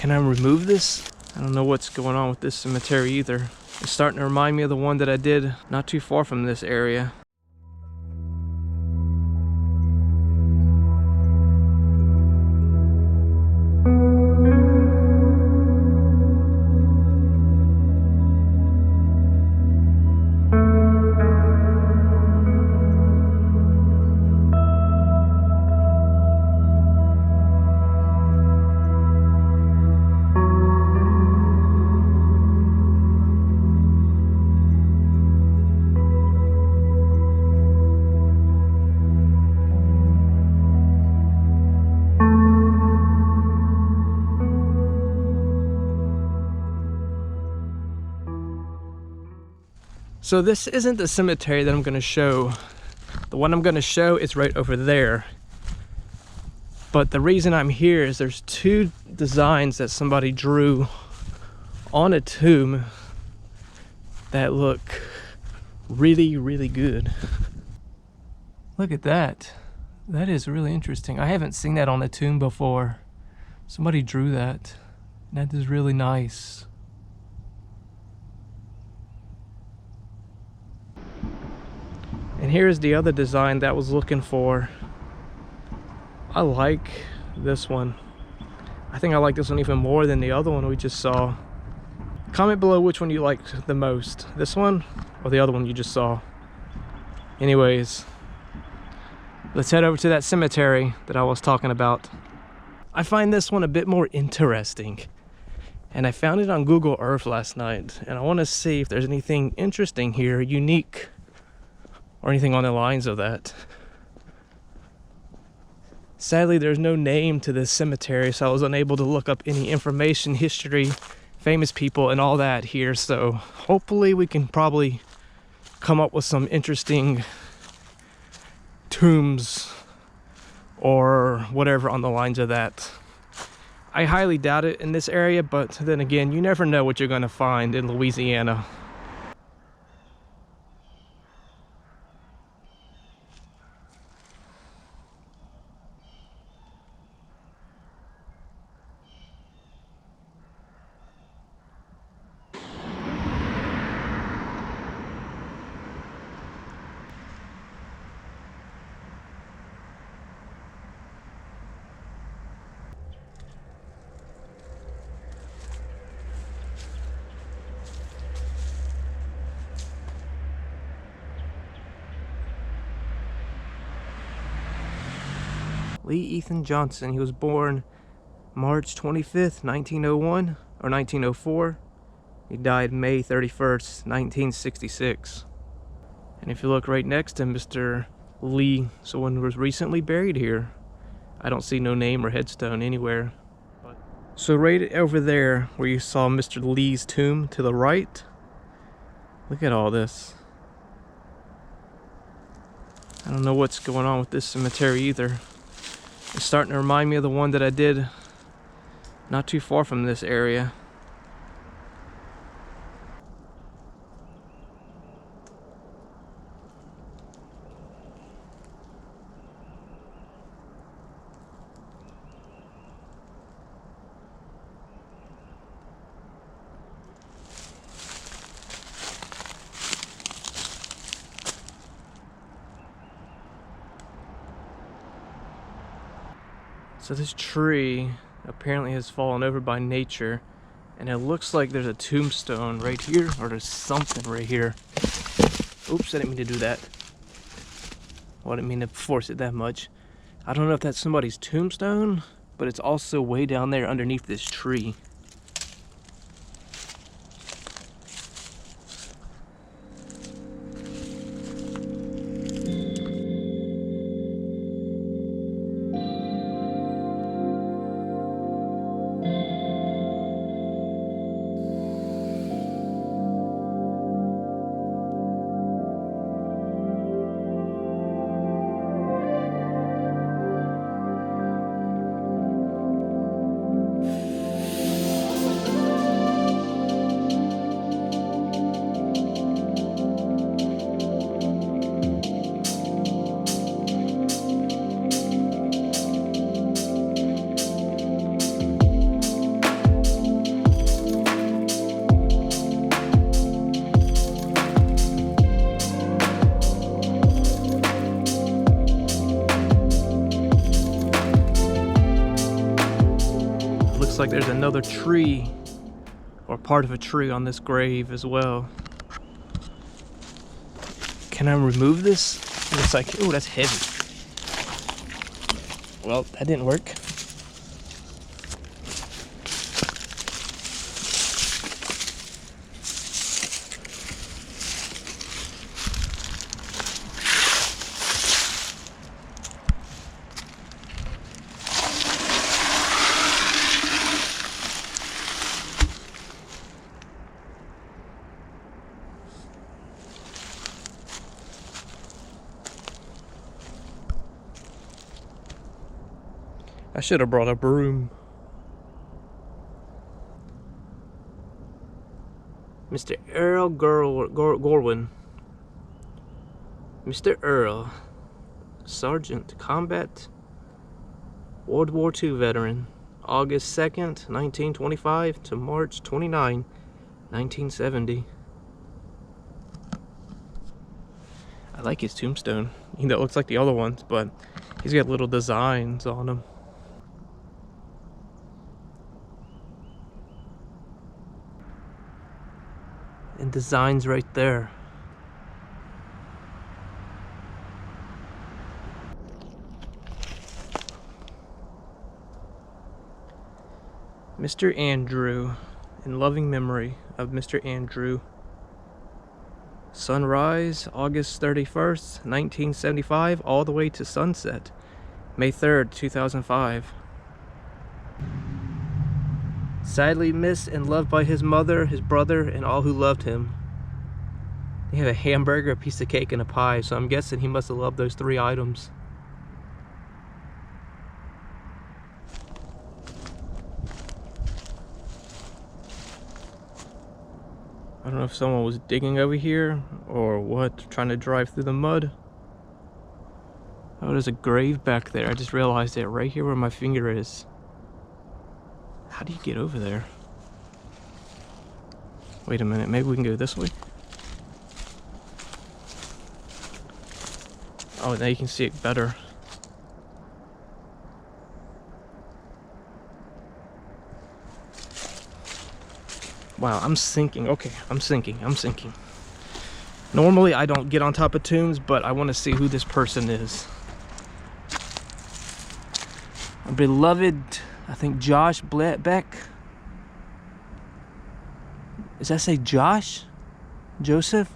Can I remove this? I don't know what's going on with this cemetery either. It's starting to remind me of the one that I did not too far from this area. So this isn't the cemetery that I'm going to show. The one I'm going to show is right over there. But the reason I'm here is there's two designs that somebody drew on a tomb that look really, really good. Look at that. That is really interesting. I haven't seen that on a tomb before. Somebody drew that. That is really nice. And here's the other design that I was looking for. I like this one. I think I like this one even more than the other one we just saw. Comment below which one you liked the most. This one or the other one you just saw. Anyways, let's head over to that cemetery that I was talking about. I find this one a bit more interesting. And I found it on Google Earth last night. And I want to see if there's anything interesting here, unique, or anything on the lines of that. Sadly, there's no name to this cemetery, so I was unable to look up any information, history, famous people, and all that here. So hopefully we can probably come up with some interesting tombs or whatever on the lines of that. I highly doubt it in this area, but then again, you never know what you're going to find in Louisiana. Lee Ethan Johnson. He was born March 25th, 1901 or 1904. He died May 31st, 1966. And if you look right next to Mr. Lee, someone was recently buried here. I don't see no name or headstone anywhere. So right over there where you saw Mr. Lee's tomb to the right, look at all this. I don't know what's going on with this cemetery either. It's starting to remind me of the one that I did not too far from this area. So this tree apparently has fallen over by nature, and it looks like there's a tombstone right here, or there's something right here. Oops, I didn't mean to do that. Well, I didn't mean to force it that much. I don't know if that's somebody's tombstone, but it's also way down there underneath this tree. Looks like there's another tree or part of a tree on this grave as well. Can I remove this? It's like, oh, that's heavy. Well, that didn't work. I should have brought a broom. Mr. Earl Gorwin. Mr. Earl, Sergeant, Combat, World War II veteran, August 2nd, 1925 to March 29, 1970. I like his tombstone. You know, it looks like the other ones, but he's got little designs on them. And designs right there. Mr. Andrew, in loving memory of Mr. Andrew. Sunrise, August 31st, 1975, all the way to sunset, May 3rd, 2005. Sadly missed and loved by his mother, his brother, and all who loved him. They have a hamburger, a piece of cake, and a pie, so I'm guessing he must have loved those 3 items. I don't know if someone was digging over here or what, trying to drive through the mud. Oh, there's a grave back there. I just realized it right here where my finger is. How do you get over there? Wait a minute, maybe we can go this way? Oh, now you can see it better. Wow, I'm sinking. Okay, I'm sinking. Normally, I don't get on top of tombs, but I want to see who this person is. A beloved, I think, Josh Beck. Does that say Josh? Joseph?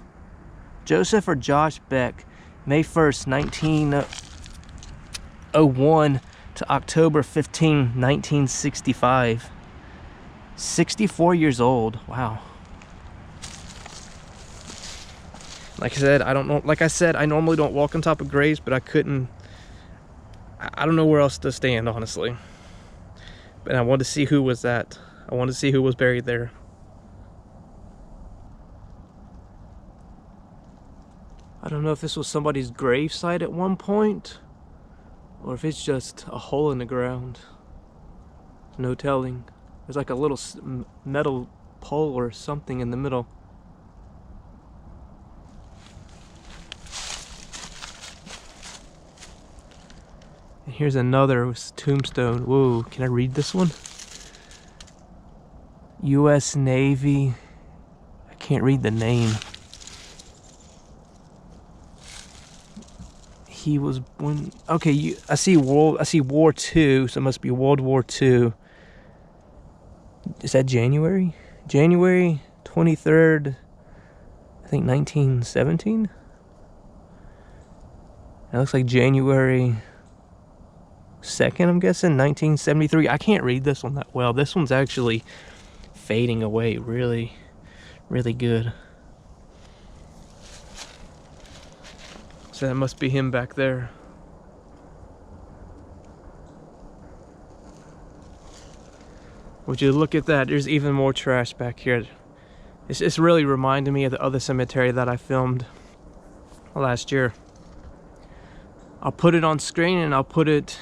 Joseph or Josh Beck? May 1st, 1901 to October 15, 1965. 64 years old. Wow. Like I said, I don't know. Like I said, I normally don't walk on top of graves, but I couldn't. I don't know where else to stand, honestly. But I wanted to see who was that. I wanted to see who was buried there. I don't know if this was somebody's grave site at one point, or if it's just a hole in the ground. No telling. There's like a little metal pole or something in the middle. And here's another tombstone. Whoa, can I read this one? U.S. Navy. I can't read the name. He was when. Okay, I see War II, so it must be World War II. Is that January? January 23rd, I think 1917? It looks like January 2nd, I'm guessing, 1973. I can't read this one that well. This one's actually fading away really, really good. So that must be him back there. Would you look at that? There's even more trash back here. It's really reminding me of the other cemetery that I filmed last year. I'll put it on screen and I'll put it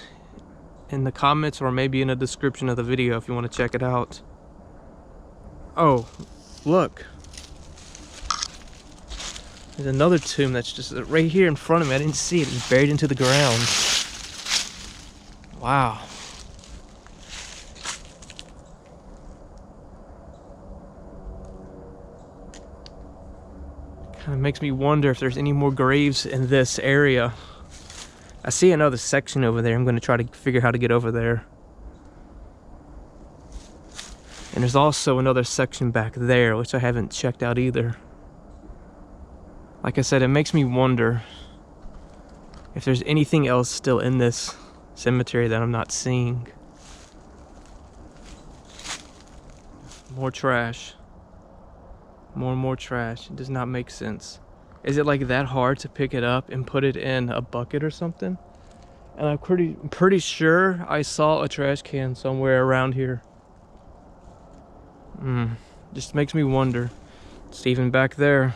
in the comments or maybe in the description of the video if you want to check it out. Oh, look. There's another tomb that's just right here in front of me. I didn't see it. It's buried into the ground. Wow. Kind of makes me wonder if there's any more graves in this area. I see another section over there. I'm going to try to figure out how to get over there. And there's also another section back there, which I haven't checked out either. Like I said, it makes me wonder if there's anything else still in this cemetery that I'm not seeing. More trash. More and more trash. It does not make sense. Is it like that hard to pick it up and put it in a bucket or something? And I'm pretty sure I saw a trash can somewhere around here. Just makes me wonder. It's even back there.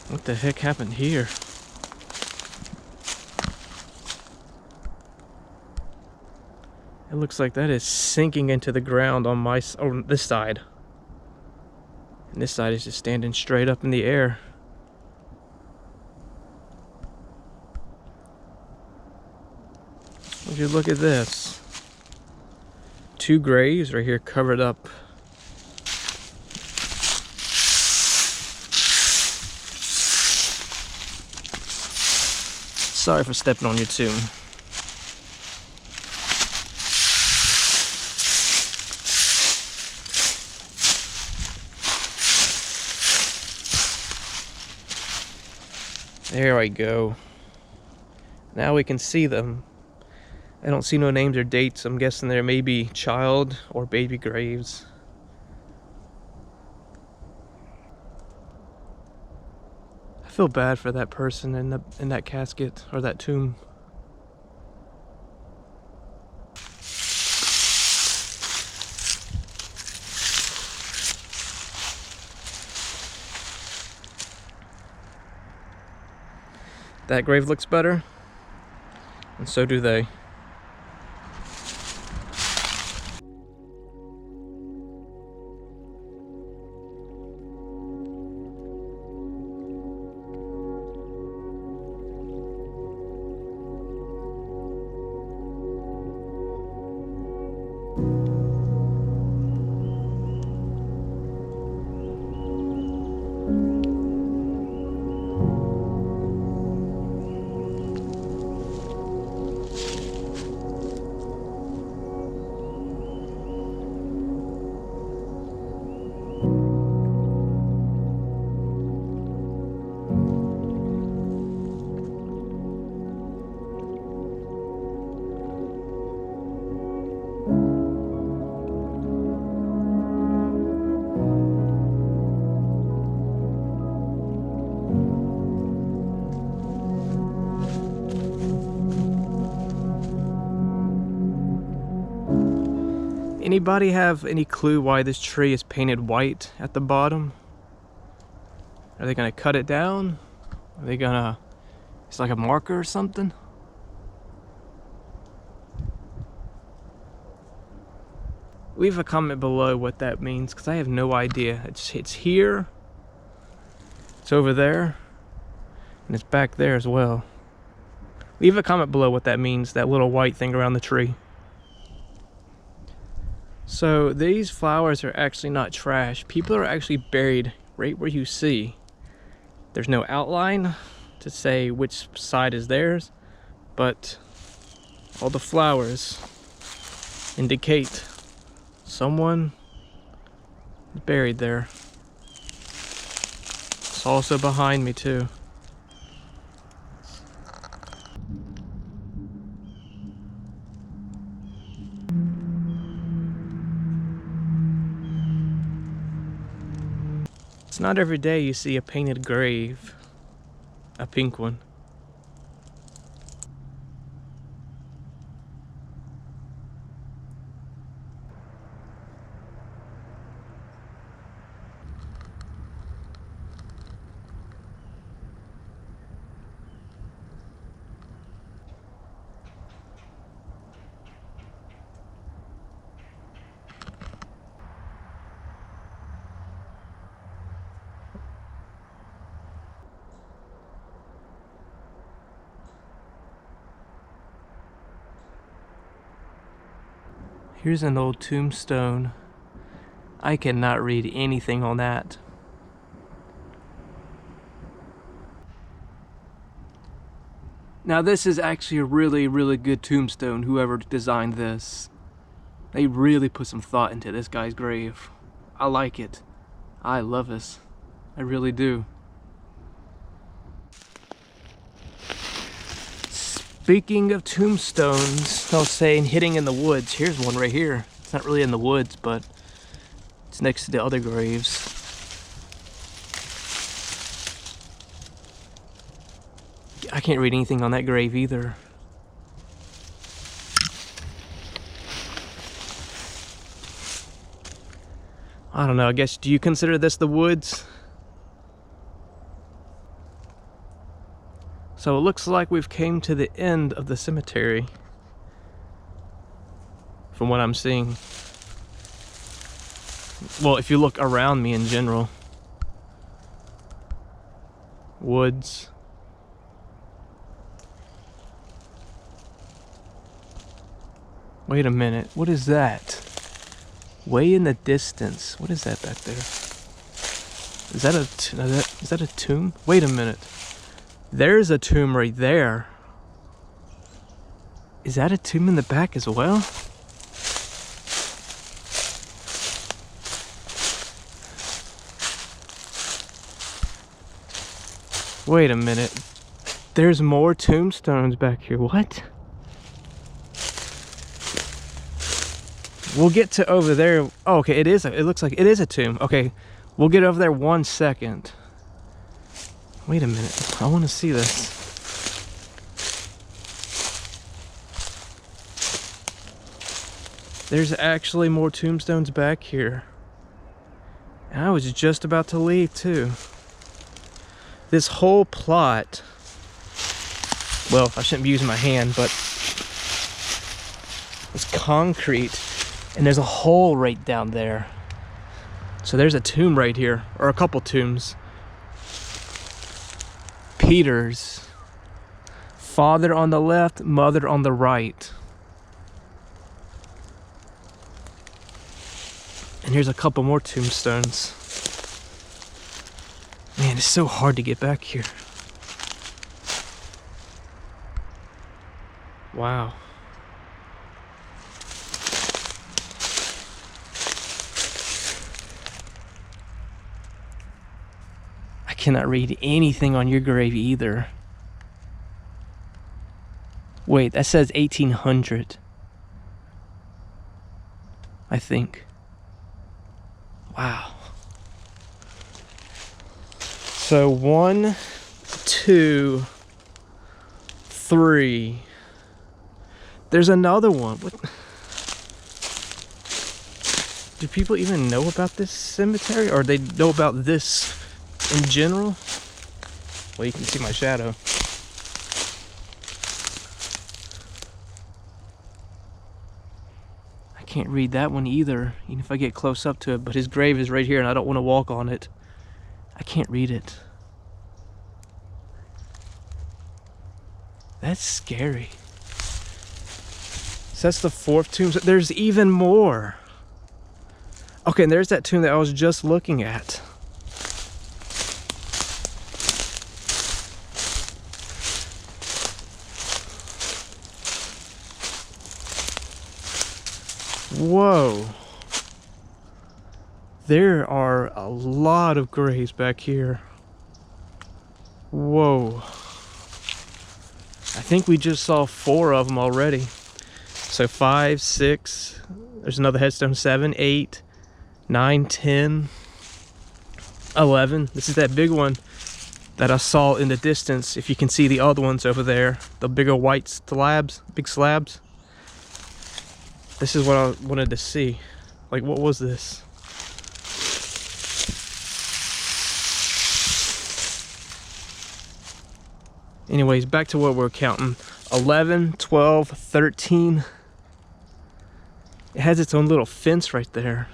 What the heck happened here? It looks like that is sinking into the ground on this side. And this side is just standing straight up in the air. Would you look at this? 2 graves right here covered up. Sorry for stepping on your tomb. There we go. Now we can see them. I don't see no names or dates. I'm guessing there may be child or baby graves. I feel bad for that person in that casket or that tomb. That grave looks better, and so do they. Anybody have any clue why this tree is painted white at the bottom? Are they gonna cut it down? Are they gonna... It's like a marker or something? Leave a comment below what that means, because I have no idea. It's here, it's over there, and it's back there as well. Leave a comment below what that means, that little white thing around the tree. So these flowers are actually not trash. People are actually buried right where you see. There's no outline to say which side is theirs, but all the flowers indicate someone is buried there. It's also behind me too. It's not every day you see a painted grave, a pink one. Here's an old tombstone. I cannot read anything on that. Now this is actually a really, really good tombstone, whoever designed this. They really put some thought into this guy's grave. I like it. I love this. I really do. Speaking of tombstones, I was saying hitting in the woods. Here's one right here. It's not really in the woods, but it's next to the other graves. I can't read anything on that grave either. I don't know, I guess, do you consider this the woods? So it looks like we've came to the end of the cemetery, from what I'm seeing. Well, if you look around me in general. Woods. Wait a minute, what is that? Way in the distance. What is that back there? Is that a tomb? Wait a minute. There's a tomb right there. Is that a tomb in the back as well? Wait a minute. There's more tombstones back here. What? We'll get to over there. Oh, okay, it looks like it is a tomb. Okay, we'll get over there 1 second. Wait a minute, I want to see this. There's actually more tombstones back here. And I was just about to leave too. This whole plot, well, I shouldn't be using my hand, but it's concrete. And there's a hole right down there. So there's a tomb right here, or a couple tombs. Peter's. Father on the left, mother on the right. And here's a couple more tombstones. Man, it's so hard to get back here. Wow. I cannot read anything on your grave either. Wait, that says 1800. I think. Wow. So 1, 2, 3. There's another one. What? Do people even know about this cemetery, or they know about this in general? Well, you can see my shadow. I can't read that one either, even if I get close up to it, but his grave is right here and I don't want to walk on it. I can't read it. That's scary. So that's the 4th tomb. There's even more. Okay, and there's that tomb that I was just looking at. Whoa. There are a lot of graves back here. Whoa. I think we just saw 4 of them already. So 5, 6, there's another headstone, 7, 8, 9, 10, 11. This is that big one that I saw in the distance. If you can see the other ones over there, the bigger white slabs, big slabs. This is what I wanted to see. Like, what was this? Anyways, back to what we're counting. 11, 12, 13. It has its own little fence right there.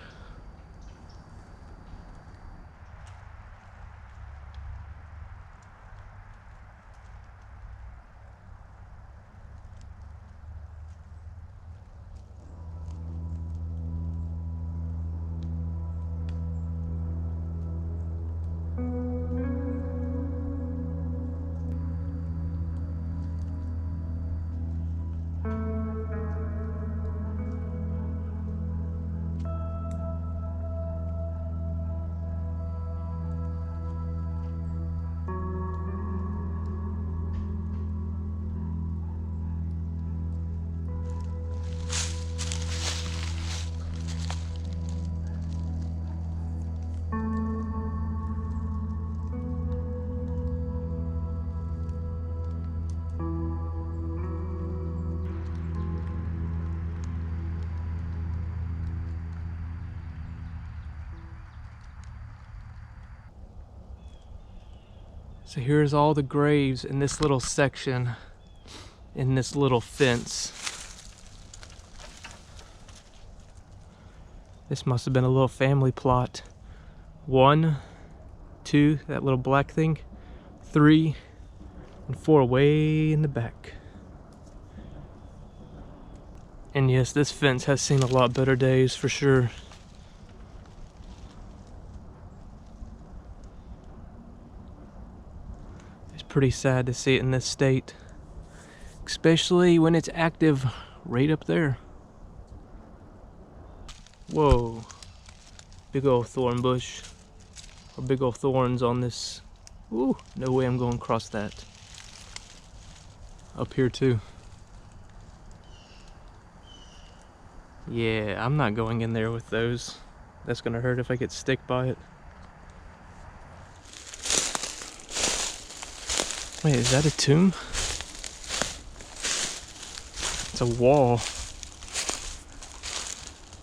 So here's all the graves in this little section, in this little fence. This must have been a little family plot. 1, 2, that little black thing, 3, and 4 way in the back. And yes, this fence has seen a lot better days for sure. It's pretty sad to see it in this state, especially when it's active right up there. Whoa, big old thorn bush, or big old thorns on this. Ooh, no way I'm going across that. Up here too. Yeah, I'm not going in there with those. That's gonna hurt if I get stick by it. Wait, is that a tomb? It's a wall.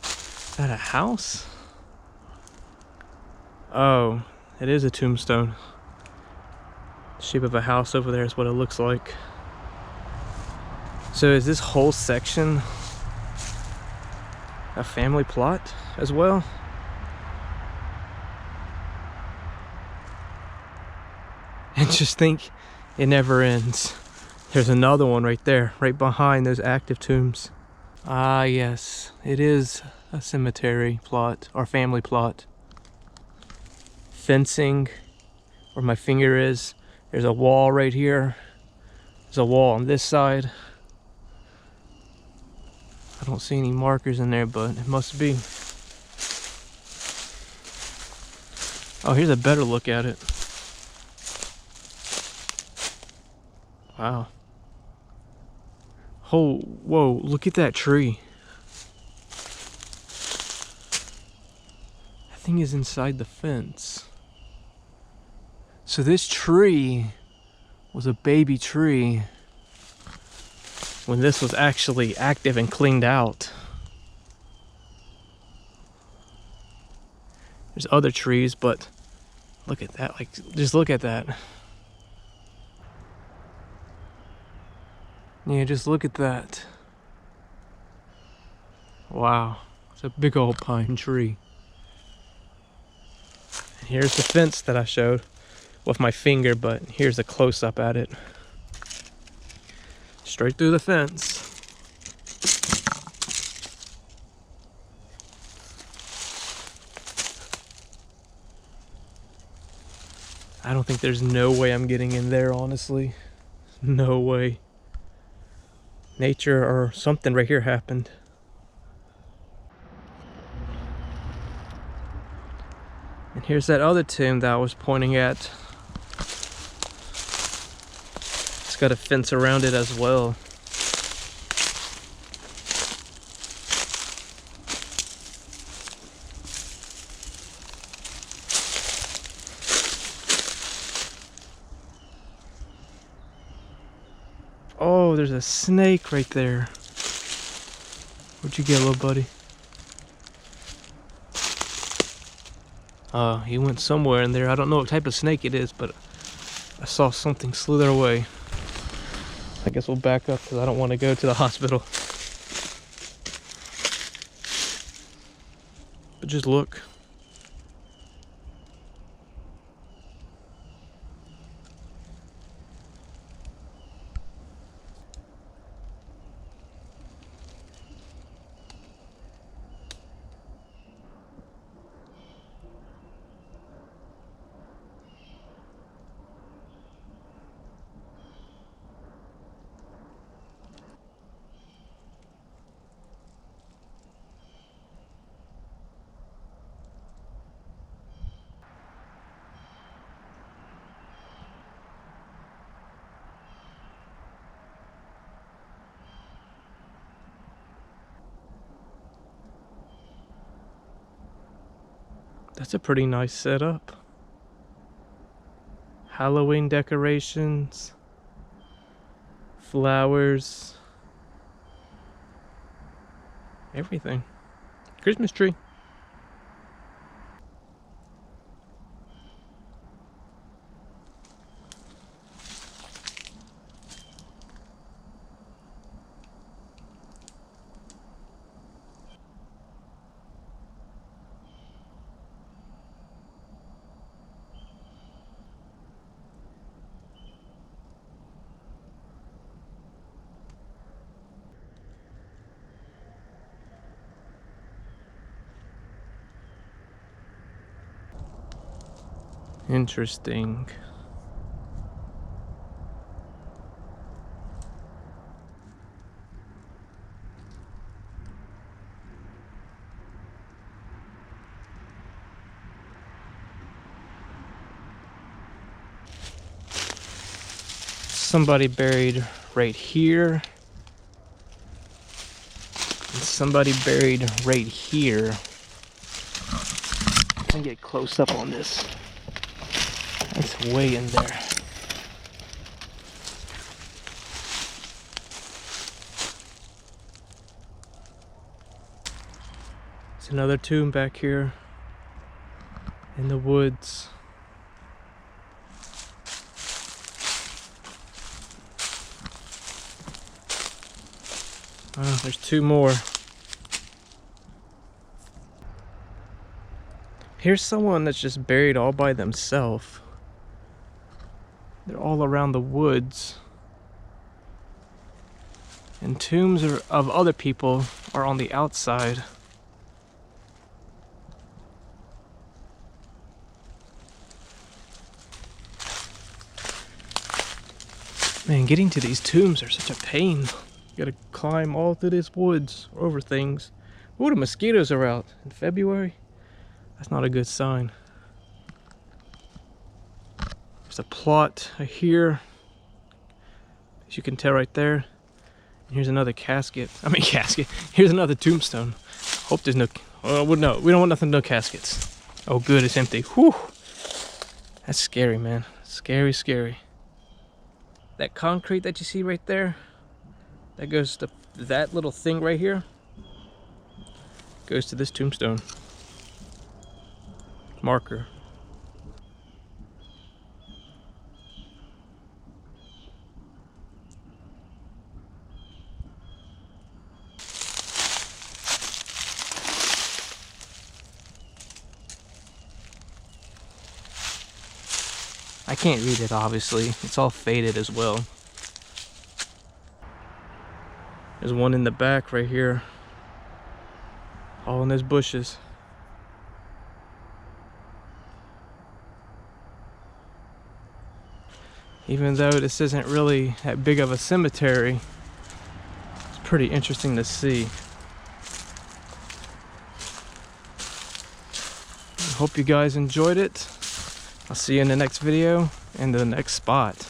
Is that a house? Oh, it is a tombstone. The shape of a house over there is what it looks like. So is this whole section a family plot as well? And just think, it never ends. There's another one right there, right behind those active tombs. Ah, yes, it is a cemetery plot or family plot. Fencing where my finger is. There's a wall right here. There's a wall on this side. I don't see any markers in there, but it must be. Oh, here's a better look at it. Wow. Oh, whoa, look at that tree. That thing is inside the fence. So this tree was a baby tree when this was actually active and cleaned out. There's other trees, but look at that, like, just look at that. Yeah, just look at that. Wow, it's a big old pine tree. And here's the fence that I showed with my finger, but here's a close-up at it. Straight through the fence. I don't think there's no way I'm getting in there, honestly. No way. Nature or something right here happened. And here's that other tomb that I was pointing at. It's got a fence around it as well. Oh, there's a snake right there. What'd you get, little buddy? He went somewhere in there. I don't know what type of snake it is, but I saw something slither away. I guess we'll back up because I don't want to go to the hospital. But just look. That's a pretty nice setup. Halloween decorations, flowers, everything. Christmas tree. Interesting. Somebody buried right here. And somebody buried right here. Let me get close up on this. It's way in there. There's another tomb back here in the woods. Oh, there's two more. Here's someone that's just buried all by themselves. They're all around the woods. And tombs of other people are on the outside. Man, getting to these tombs are such a pain. You gotta climb all through this woods, over things. Ooh, the mosquitoes are out in February. That's not a good sign. There's a plot here, as you can tell right there. And here's another casket. Here's another tombstone. Hope there's no. Oh, no, we don't want nothing. No caskets. Oh, good, it's empty. Whew. That's scary, man. Scary, scary. That concrete that you see right there, that goes to that little thing right here. Goes to this tombstone marker. I can't read it, obviously. It's all faded as well. There's one in the back right here. All in those bushes. Even though this isn't really that big of a cemetery, it's pretty interesting to see. I hope you guys enjoyed it. I'll see you in the next video and the next spot.